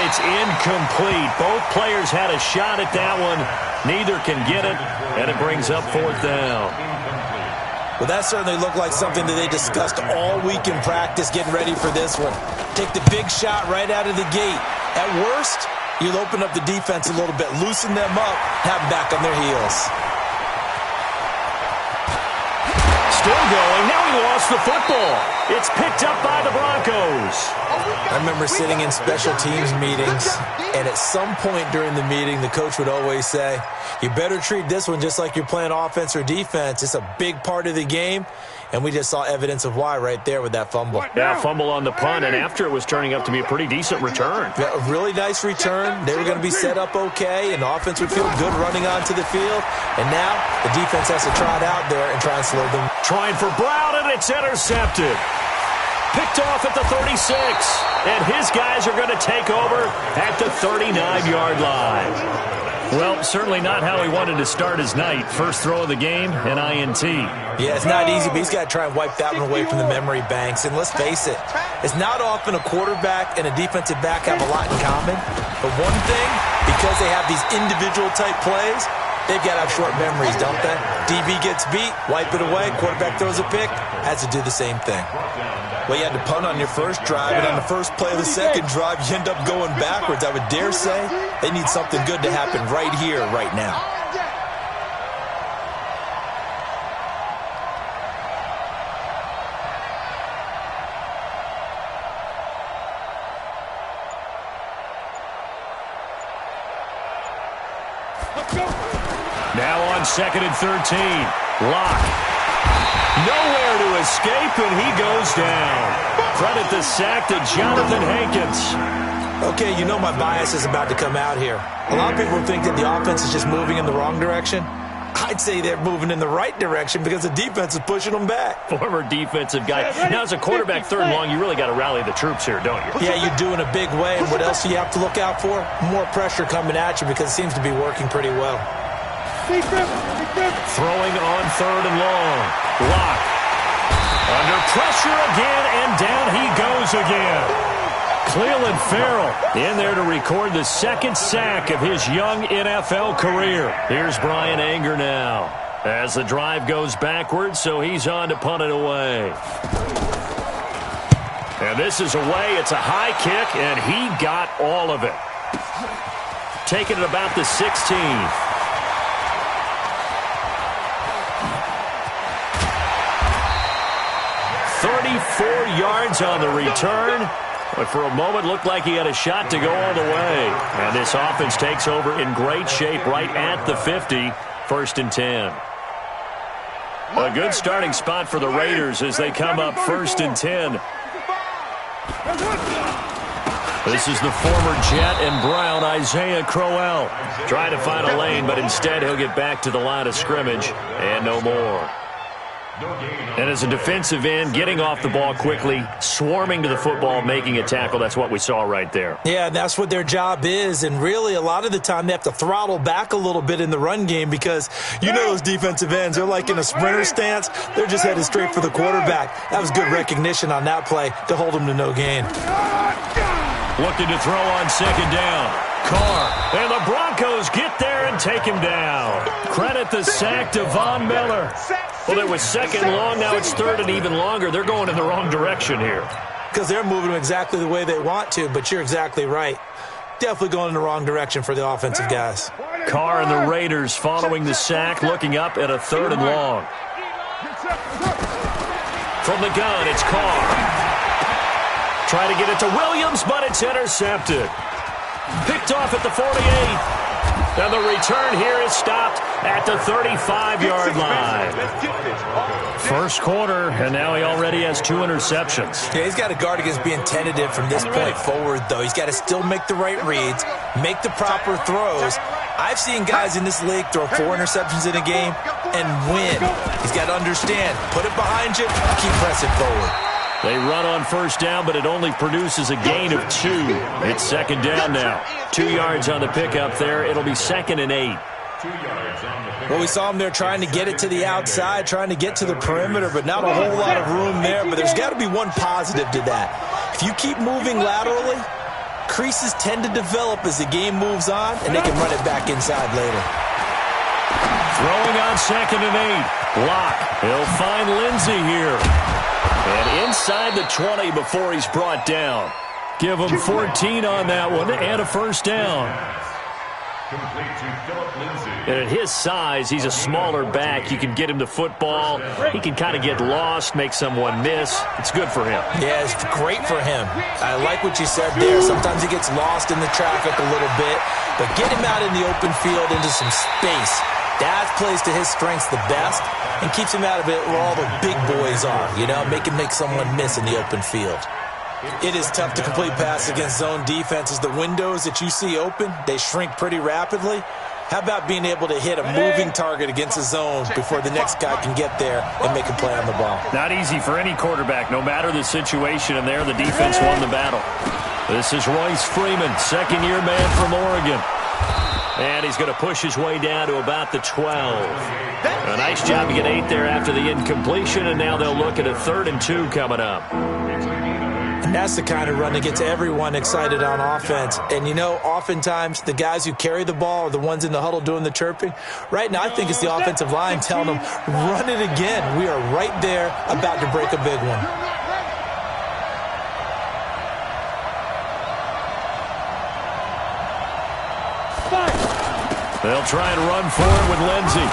it's incomplete. Both players had a shot at that one. Neither can get it, and it brings up fourth down. Well, that certainly looked like something that they discussed all week in practice getting ready for this one. Take the big shot right out of the gate. At worst, you'll open up the defense a little bit, loosen them up, have them back on their heels. Still going. Now he lost the football. It's picked up by the Broncos. I remember sitting in special teams meetings, and at some point during the meeting, the coach would always say, you better treat this one just like you're playing offense or defense. It's a big part of the game, and we just saw evidence of why right there with that fumble. Yeah, fumble on the punt, and after it was turning up to be a pretty decent return. Yeah, a really nice return. They were going to be set up okay, and the offense would feel good running onto the field. And now the defense has to trot out there and try and slow them. Trying for Brown, and it's intercepted. Picked off at the 36, and his guys are going to take over at the 39-yard line. Well, certainly not how he wanted to start his night. First throw of the game, an INT. Yeah, it's not easy, but he's got to try and wipe that one away from the memory banks. And let's face it, it's not often a quarterback and a defensive back have a lot in common. But one thing, because they have these individual-type plays, they've got to have short memories, don't they? DB gets beat, wipe it away, quarterback throws a pick, has to do the same thing. Well, you had to punt on your first drive, and on the first play of the second drive, you end up going backwards. I would dare say they need something good to happen right here, right now. Now on 2nd and 13. Lock. Nowhere to escape, and he goes down. Credit the sack to Jonathan Hankins. Okay, you know my bias is about to come out here. A lot of people think that the offense is just moving in the wrong direction. I'd say they're moving in the right direction because the defense is pushing them back. Former defensive guy. Now, as a quarterback, third and long, you really got to rally the troops here, don't you? Yeah, you do in a big way. And what else do you have to look out for? More pressure coming at you because it seems to be working pretty well. Throwing on third and long. Lock. Under pressure again, and down he goes again. Cleveland Farrell in there to record the second sack of his young NFL career. Here's Brian Anger now as the drive goes backwards, so he's on to punt it away. And this is away. It's a high kick, and he got all of it. Taking it about the 16th. 34 yards on the return. But for a moment, looked like he had a shot to go all the way. And this offense takes over in great shape right at the 50. 1st and 10. A good starting spot for the Raiders as they come up 1st and 10. This is the former Jet and Brown, Isaiah Crowell. Trying to find a lane, but instead he'll get back to the line of scrimmage and no more. And as a defensive end, getting off the ball quickly, swarming to the football, making a tackle, that's what we saw right there. Yeah, that's what their job is, and really a lot of the time they have to throttle back a little bit in the run game because you know those defensive ends, they're like in a sprinter stance, they're just headed straight for the quarterback. That was good recognition on that play to hold them to no gain. Looking to throw on 2nd down. Carr, and the Broncos get there and take him down. Credit the sack to Von Miller. Well, it was 2nd long, now it's 3rd and even longer. They're going in the wrong direction here. Because they're moving exactly the way they want to, but you're exactly right. Definitely going in the wrong direction for the offensive guys. Carr and the Raiders following the sack, looking up at a 3rd and long. From the gun, it's Carr. Try to get it to Williams, but it's intercepted. Picked off at the 48. And the return here is stopped at the 35-yard line. First quarter, and now he already has 2 interceptions. Yeah, he's got to guard against being tentative from this point forward, though. He's got to still make the right reads, make the proper throws. I've seen guys in this league throw 4 interceptions in a game and win. He's got to understand, put it behind you, keep pressing forward. They run on 1st down, but it only produces a gain of 2. It's 2nd down now. 2 yards on the pickup there. It'll be 2nd and 8. Well, we saw him there trying to get it to the outside, trying to get to the perimeter, but not a whole lot of room there. But there's got to be one positive to that. If you keep moving laterally, Creases tend to develop as the game moves on, and they can run it back inside later. Throwing on 2nd and 8. Block. He'll find Lindsey here. And inside the 20 before he's brought down. Give him 14 on that one and a first down. And at his size, he's a smaller back. You can get him the football. He can kind of get lost, make someone miss. It's good for him. Yeah, it's great for him. I like what you said there. Sometimes he gets lost in the traffic a little bit, but get him out in the open field into some space. That plays to his strengths the best and keeps him out of it where all the big boys are, you know, make someone miss in the open field. It is tough to complete passes against zone defenses. The windows that you see open, they shrink pretty rapidly. How about being able to hit a moving target against a zone before the next guy can get there and make a play on the ball? Not easy for any quarterback, no matter the situation, and there the defense won the battle. This is Royce Freeman, second-year man from Oregon. And he's going to push his way down to about the 12. A nice job to get 8 there after the incompletion, and now they'll look at a 3rd and 2 coming up. And that's the kind of run that gets everyone excited on offense. And, you know, oftentimes the guys who carry the ball are the ones in the huddle doing the chirping. Right now, I think it's the offensive line telling them, run it again. We are right there about to break a big one. They'll try and run for it with Lindsey.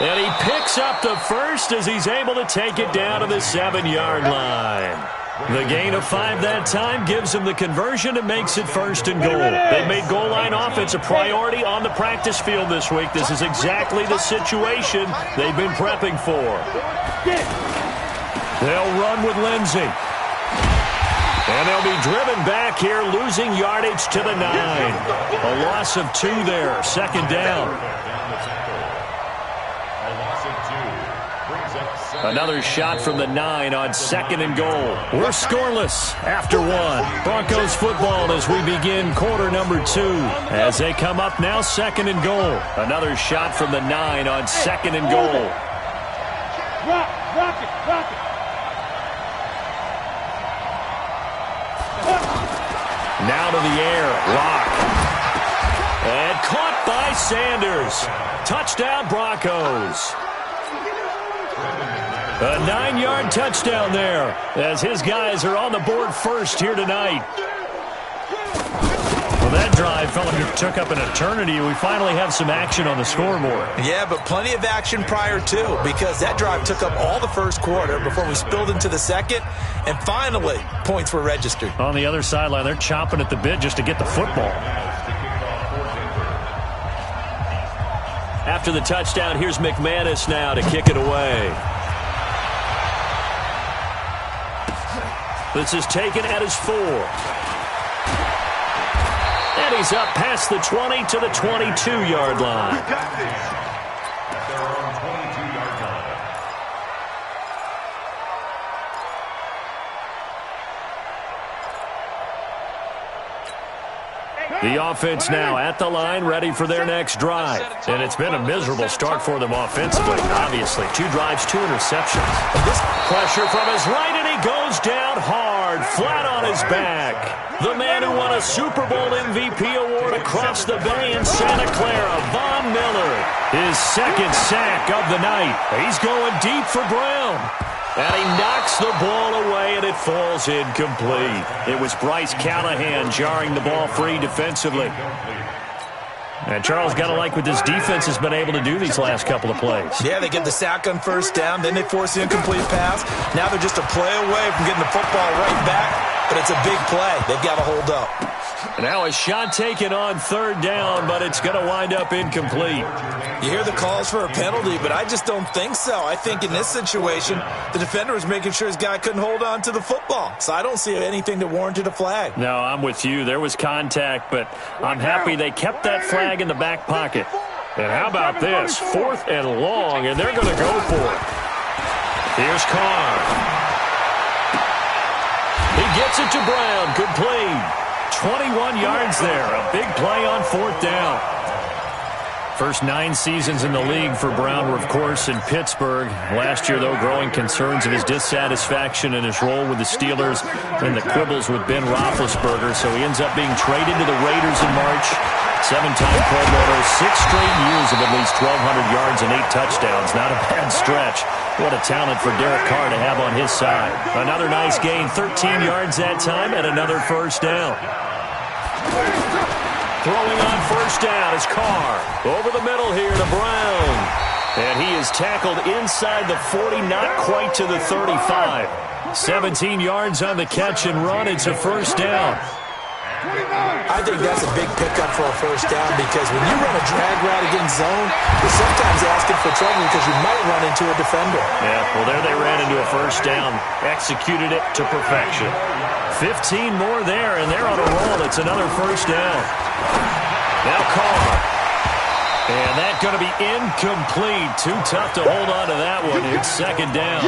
And he picks up the first as he's able to take it down to the 7-yard line. The gain of 5 that time gives him the conversion and makes it 1st and goal. They've made goal line offense a priority on the practice field this week. This is exactly the situation they've been prepping for. They'll run with Lindsey. And they'll be driven back here, losing yardage to the 9. A loss of 2 there, 2nd down. Another shot from the 9 on 2nd and goal. We're scoreless after 1. Broncos football as we begin quarter number 2. As they come up now, 2nd and goal. Another shot from the 9 on 2nd and goal. Rock it. Now to the air. Lock. And caught by Sanders. Touchdown, Broncos. A 9-yard touchdown there as his guys are on the board first here tonight. Well, that drive felt like it took up an eternity. We finally have some action on the scoreboard. Yeah, but plenty of action prior to, because that drive took up all the first quarter before we spilled into the second, and finally points were registered. On the other sideline, they're chomping at the bit just to get the football. After the touchdown, here's McManus now to kick it away. This is taken at his 4. And he's up past the 20 to the 22-yard line. The offense now at the line, ready for their next drive. And it's been a miserable start for them offensively, obviously. 2 drives, 2 interceptions. This pressure from his right, and he goes down hard, flat on his back. The man who won a Super Bowl MVP award across the bay in Santa Clara, Von Miller. His 2nd sack of the night. He's going deep for Brown. And he knocks the ball away, and it falls incomplete. It was Bryce Callahan jarring the ball free defensively. And Charles, got to like what this defense has been able to do these last couple of plays. Yeah, they get the sack on 1st down, then they force the incomplete pass. Now they're just a play away from getting the football right back, but it's a big play. They've got to hold up. Now a shot taken on 3rd down, but it's going to wind up incomplete. You hear the calls for a penalty, but I just don't think so. I think in this situation, the defender was making sure his guy couldn't hold on to the football. So I don't see anything that warranted a flag. No, I'm with you. There was contact, but I'm happy they kept that flag in the back pocket. And how about this? 4th and long, and they're going to go for it. Here's Carr. He gets it to Brown. Complete. 21 yards there. A big play on 4th down. First 9 seasons in the league for Brown were, of course, in Pittsburgh. Last year, though, growing concerns of his dissatisfaction in his role with the Steelers and the quibbles with Ben Roethlisberger, so he ends up being traded to the Raiders in March. 7-time Pro Bowler, 6 straight years of at least 1,200 yards and 8 touchdowns. Not a bad stretch. What a talent for Derek Carr to have on his side. Another nice gain, 13 yards that time, and another first down. Throwing on first down is Carr. Over the middle here to Brown. And he is tackled inside the 40, not quite to the 35. 17 yards on the catch and run. It's a first down. I think that's a big pickup for a first down because when you run a drag route against zone, you're sometimes asking for trouble because you might run into a defender. Yeah, well, there they ran into a first down. Executed it to perfection. 15 more there, and they're on a roll. It's another first down. Now Carr. And that's going to be incomplete. Too tough to hold on to that one. It's second down.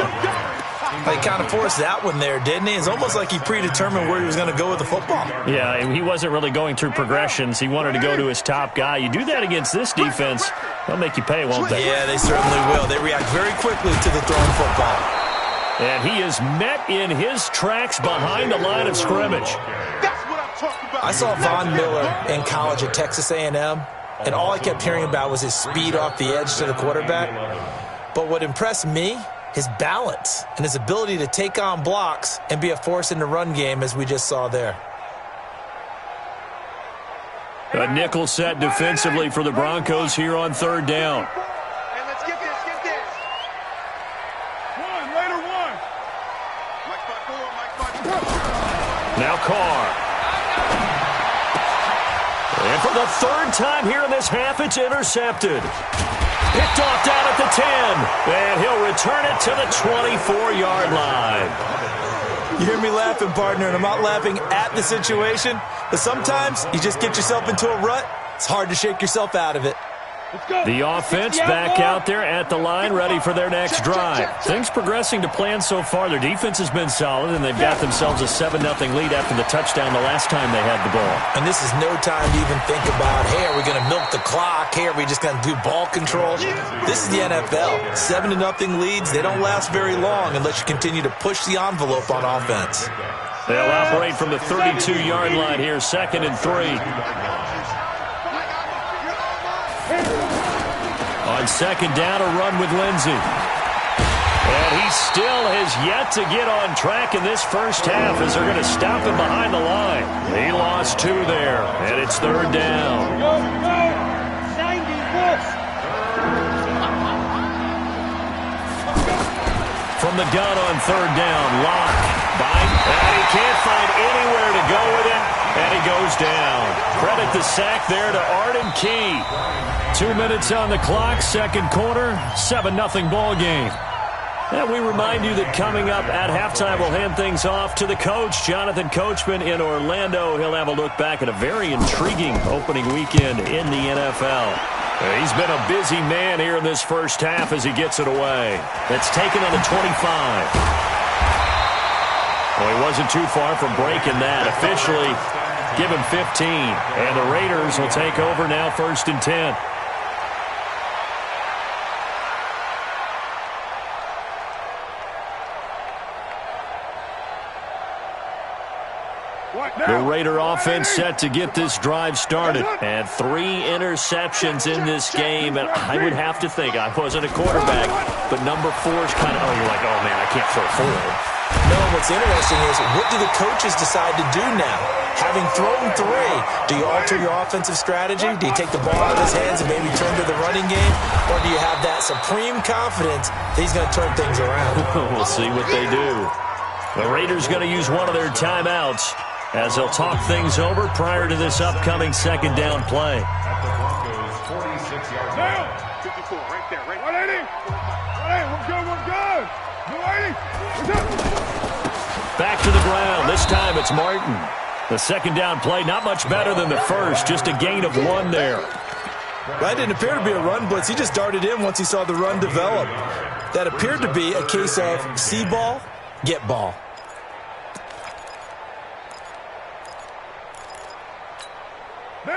He kind of forced that one there, didn't he? It's almost like he predetermined where he was going to go with the football. Yeah, he wasn't really going through progressions. He wanted to go to his top guy. You do that against this defense, they'll make you pay, won't they? Yeah, they certainly will. They react very quickly to the thrown football. And he is met in his tracks behind the line of scrimmage. I saw Von Miller in college at Texas A&M, and all I kept hearing about was his speed off the edge to the quarterback. But what impressed me, his balance and his ability to take on blocks and be a force in the run game, as we just saw there. A nickel set defensively for the Broncos here on third down. Hey, let's get this, get this. Raider one. Mike spot 4. Now Carr. And for the third time here in this half, it's intercepted. Picked off down at the 10. And he'll return it to the 24-yard line. You hear me laughing, partner, and I'm not laughing at the situation, but sometimes you just get yourself into a rut. It's hard to shake yourself out of it. The offense back out there at the line, ready for their next drive. Things progressing to plan so far. Their defense has been solid, and they've got themselves a 7-0 lead after the touchdown the last time they had the ball. And this is no time to even think about, hey, are we going to milk the clock? Hey, are we just going to do ball control? This is the NFL. 7-0 leads, they don't last very long unless you continue to push the envelope on offense. They'll operate from the 32-yard line here, 2nd and 3. On second down, a run with Lindsey. And he still has yet to get on track in this first half as they're going to stop him behind the line. He lost 2 there, and it's third down. From the gun on third down, Locke. And he can't find anywhere to go with it, and he goes down. Credit the sack there to Arden Key. 2 minutes on the clock, second quarter, 7-0 ball game. And we remind you that coming up at halftime, we'll hand things off to the coach, Jonathan Coachman in Orlando. He'll have a look back at a very intriguing opening weekend in the NFL. He's been a busy man here in this first half as he gets it away. It's taken on the 25. Well, he wasn't too far from breaking that. Officially, give him 15. And the Raiders will take over now, 1st and 10. The Raider offense set to get this drive started. And 3 interceptions in this game. And I would have to think, I wasn't a quarterback, but number 4 is kind of, you're like, oh, man, I can't throw 4. No, what's interesting is, what do the coaches decide to do now? Having thrown 3, do you alter your offensive strategy? Do you take the ball out of his hands and maybe turn to the running game? Or do you have that supreme confidence that he's going to turn things around? We'll see what they do. The Raiders going to use one of their timeouts as they'll talk things over prior to this upcoming second down play. Back to the ground. This time it's Martin. The second down play, not much better than the first. Just a gain of 1 there. That didn't appear to be a run blitz. He just darted in once he saw the run develop. That appeared to be a case of see ball, get ball.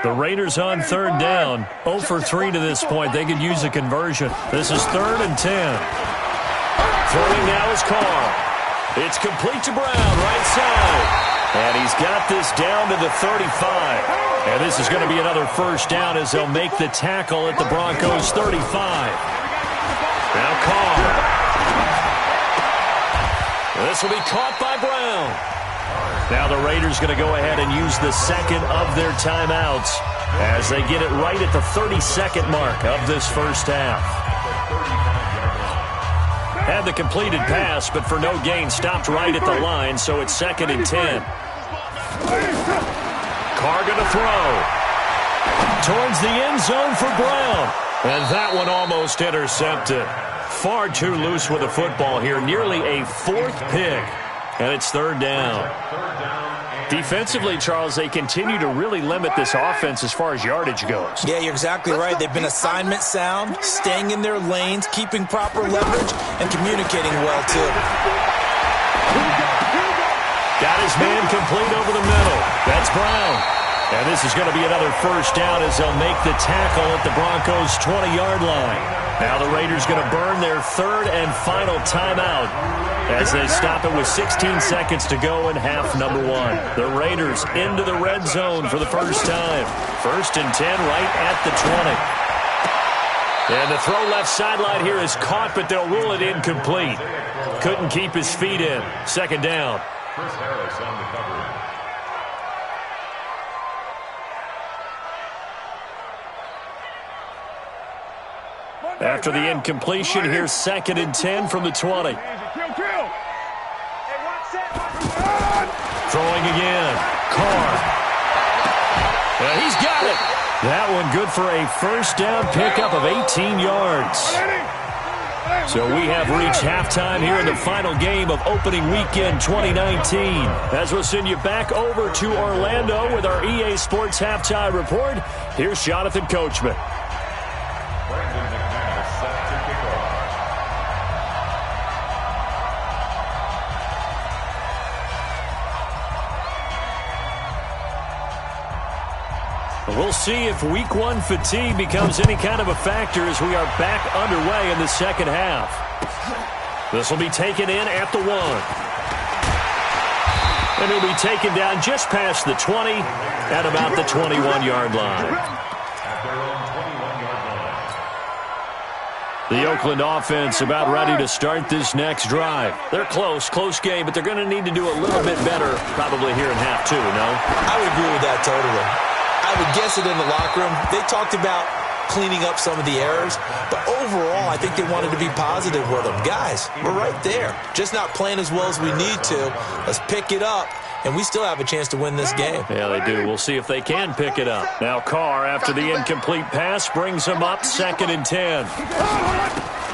The Raiders on third down. 0 for 3 to this point. They could use a conversion. This is 3rd and 10. Throwing now is Carr. It's complete to Brown, right side. And he's got this down to the 35. And this is going to be another first down as they'll make the tackle at the Broncos' 35. Now Carr. This will be caught by Brown. Now the Raiders going to go ahead and use the second of their timeouts as they get it right at the 32nd mark of this first half. Had the completed pass, but for no gain, stopped right at the line, so it's 2nd and 10. Carr going to throw. Towards the end zone for Brown. And that one almost intercepted. Far too loose with the football here. Nearly a 4th pick. And it's 3rd down. Defensively, Charles, they continue to really limit this offense as far as yardage goes. Yeah, you're exactly right. They've been assignment sound, staying in their lanes, keeping proper leverage, and communicating well, too. Got his man complete over the middle. That's Brown. And this is going to be another first down as they'll make the tackle at the Broncos' 20-yard line. Now the Raiders going to burn their 3rd and final timeout as they stop it with 16 seconds to go in half number 1. The Raiders into the red zone for the first time. 1st and 10 right at the 20. And the throw left sideline here is caught, but they'll rule it incomplete. Couldn't keep his feet in. 2nd down. Chris Harris on the cover. After the incompletion, here's 2nd and 10 from the 20. Throwing again. Carr. He's got it. That one good for a first down pickup of 18 yards. So we have reached halftime here in the final game of opening weekend 2019. As we'll send you back over to Orlando with our EA Sports Halftime Report, here's Jonathan Coachman. We'll see if Week 1 fatigue becomes any kind of a factor as we are back underway in the second half. This will be taken in at the 1. And he'll be taken down just past the 20 at about the 21-yard line. The Oakland offense about ready to start this next drive. They're close game, but they're going to need to do a little bit better probably here in half 2, no? I would agree with that totally. I would guess it in the locker room. They talked about cleaning up some of the errors, but overall, I think they wanted to be positive with them. Guys, we're right there. Just not playing as well as we need to. Let's pick it up, and we still have a chance to win this game. Yeah, they do. We'll see if they can pick it up. Now Carr, after the incomplete pass, brings them up 2nd and 10.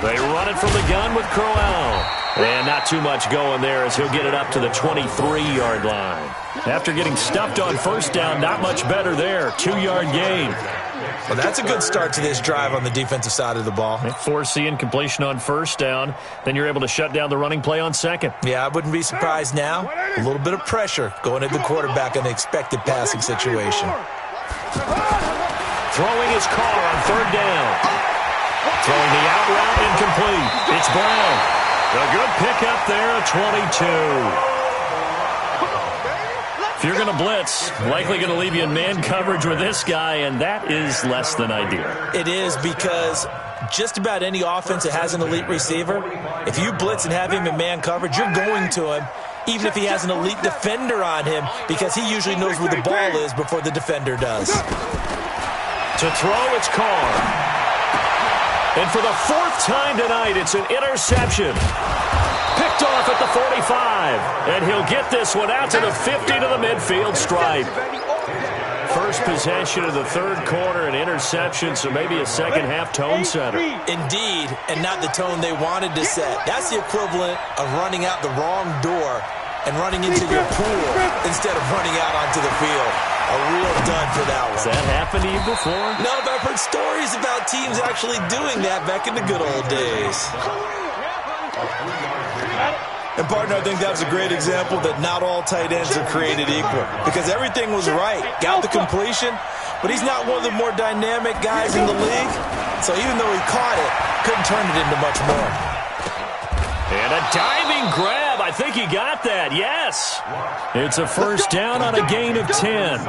They run it from the gun with Crowell. And not too much going there as he'll get it up to the 23-yard line. After getting stuffed on first down, not much better there. 2-yard gain. Well, that's a good start to this drive on the defensive side of the ball. Force the incompletion on first down. Then you're able to shut down the running play on second. Yeah, I wouldn't be surprised now. A little bit of pressure going at the quarterback in an expected passing situation. Throwing his Carr on 3rd down. Throwing the out route incomplete. It's Brown. A good pickup there, a 22. If you're going to blitz, likely going to leave you in man coverage with this guy, and that is less than ideal. It is because just about any offense that has an elite receiver, if you blitz and have him in man coverage, you're going to him, even if he has an elite defender on him, because he usually knows where the ball is before the defender does. To throw, it's Carr. And for the 4th time tonight, it's an interception. Picked off at the 45. And he'll get this one out to the 50 to the midfield stripe. First possession of the 3rd quarter, an interception, so maybe a second-half tone setter. Indeed, and not the tone they wanted to set. That's the equivalent of running out the wrong door and running into your pool instead of running out onto the field. A real dud for that one. Has that happened to you before? No, but I've heard stories about teams actually doing that back in the good old days. And, partner, I think that was a great example that not all tight ends are created equal because everything was right. Got the completion, but he's not one of the more dynamic guys in the league. So even though he caught it, couldn't turn it into much more. And a diving grab. I think he got that. Yes. It's a first down on a gain of 10.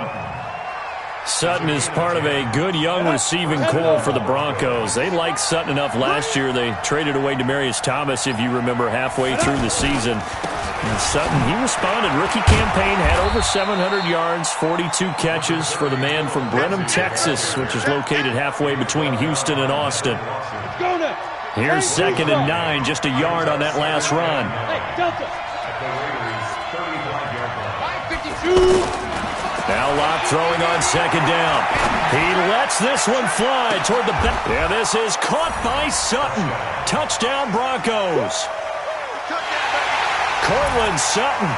Sutton is part of a good young receiving core for the Broncos. They liked Sutton enough last year. They traded away Demaryius Thomas, if you remember, halfway through the season. And Sutton, he responded. Rookie campaign, had over 700 yards, 42 catches for the man from Brenham, Texas, which is located halfway between Houston and Austin. Here's 2nd and 9, just a yard on that last run. Now Locke throwing on 2nd down. He lets this one fly toward the back. Yeah, this is caught by Sutton. Touchdown Broncos. Cortland Sutton,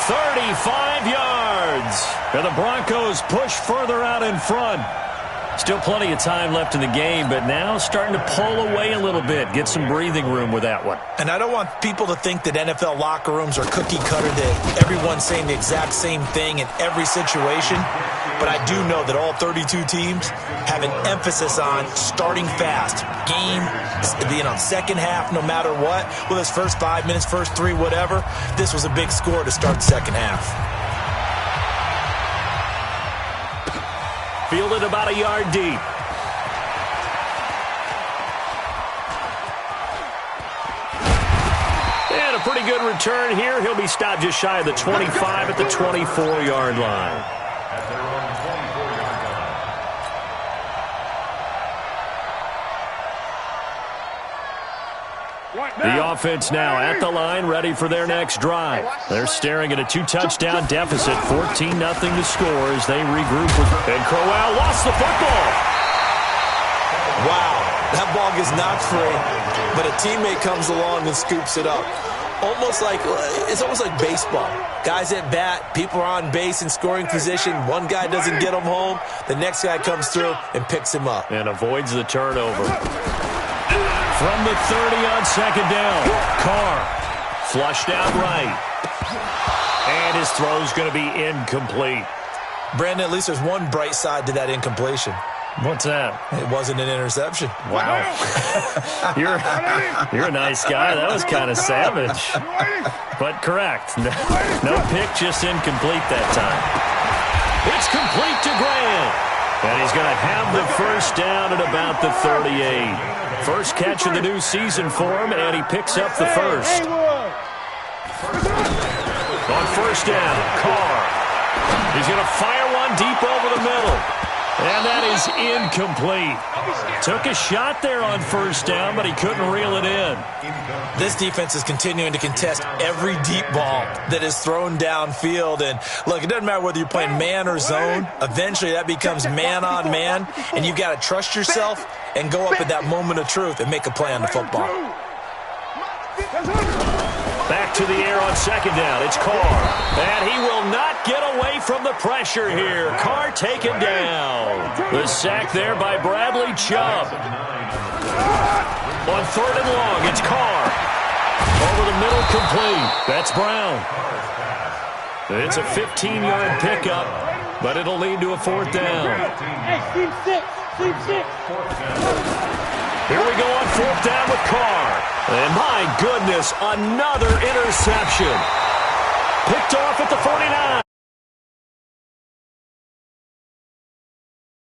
35 yards. And the Broncos push further out in front. Still plenty of time left in the game, but now starting to pull away a little bit. Get some breathing room with that one. And I don't want people to think that NFL locker rooms are cookie cutter, that everyone's saying the exact same thing in every situation. But I do know that all 32 teams have an emphasis on starting fast. Game, second half, no matter what. Whether it's first 5 minutes, first 3, whatever. This was a big score to start the second half. Fielded about a yard deep. And a pretty good return here. He'll be stopped just shy of the 25 at the 24-yard line. The offense now at the line, ready for their next drive. They're staring at a 2-touchdown deficit, 14-0 to score as they regroup. And Crowell lost the football. Wow, that ball gets knocked free, but a teammate comes along and scoops it up. It's almost like baseball. Guys at bat, people are on base in scoring position. One guy doesn't get him home. The next guy comes through and picks him up. And avoids the turnover. From the 30 on 2nd down, Carr flushed out right. And his throw's going to be incomplete. Brandon, at least there's one bright side to that incompletion. What's that? It wasn't an interception. Wow. You're a nice guy. That was kind of savage. But correct. No pick, just incomplete that time. It's complete to Grant. And he's going to have the first down at about the 38. First catch of the new season for him, and he picks up the first. On first down, Carr. He's going to fire one deep over the middle. And that is incomplete. Took a shot there on first down, but he couldn't reel it in. This defense is continuing to contest every deep ball that is thrown downfield. And, look, it doesn't matter whether you're playing man or zone. Eventually that becomes man on man, and you've got to trust yourself and go up at that moment of truth and make a play on the football. Back to the air on 2nd down. It's Carr. And he will not get away from the pressure here. Carr taken down. The sack there by Bradley Chubb. On 3rd and long, it's Carr. Over the middle, complete. That's Brown. It's a 15-yard pickup, but it'll lead to a 4th down. Hey, Team 6. Here we go on 4th down with Carr. And my goodness, another interception. Picked off at the 49.